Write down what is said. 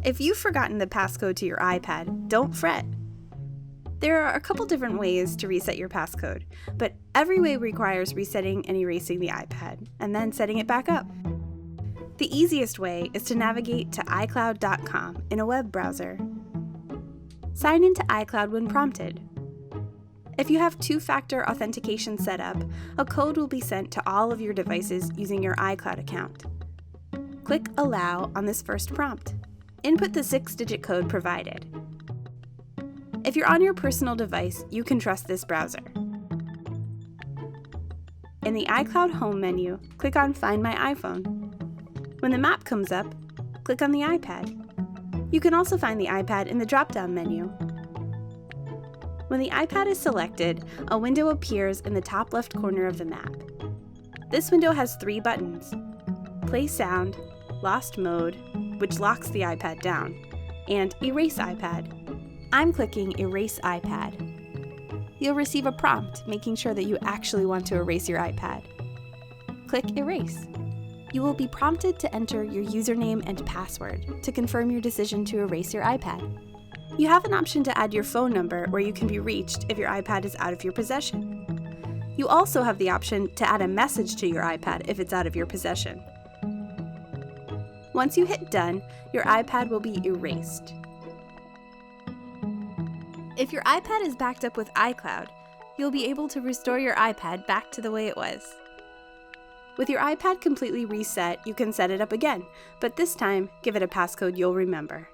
If you've forgotten the passcode to your iPad, don't fret. There are a couple different ways to reset your passcode, but every way requires resetting and erasing the iPad, and then setting it back up. The easiest way is to navigate to iCloud.com in a web browser. Sign into iCloud when prompted. If you have two-factor authentication set up, a code will be sent to all of your devices using your iCloud account. Click Allow on this first prompt. Input the 6-digit code provided. If you're on your personal device, you can trust this browser. In the iCloud Home menu, click on Find My iPhone. When the map comes up, click on the iPad. You can also find the iPad in the drop-down menu. When the iPad is selected, a window appears in the top left corner of the map. This window has 3 buttons: Play Sound, Lost Mode, which locks the iPad down, and Erase iPad. I'm clicking Erase iPad. You'll receive a prompt making sure that you actually want to erase your iPad. Click Erase. You will be prompted to enter your username and password to confirm your decision to erase your iPad. You have an option to add your phone number where you can be reached if your iPad is out of your possession. You also have the option to add a message to your iPad if it's out of your possession. Once you hit Done, your iPad will be erased. If your iPad is backed up with iCloud, you'll be able to restore your iPad back to the way it was. With your iPad completely reset, you can set it up again, but this time, give it a passcode you'll remember.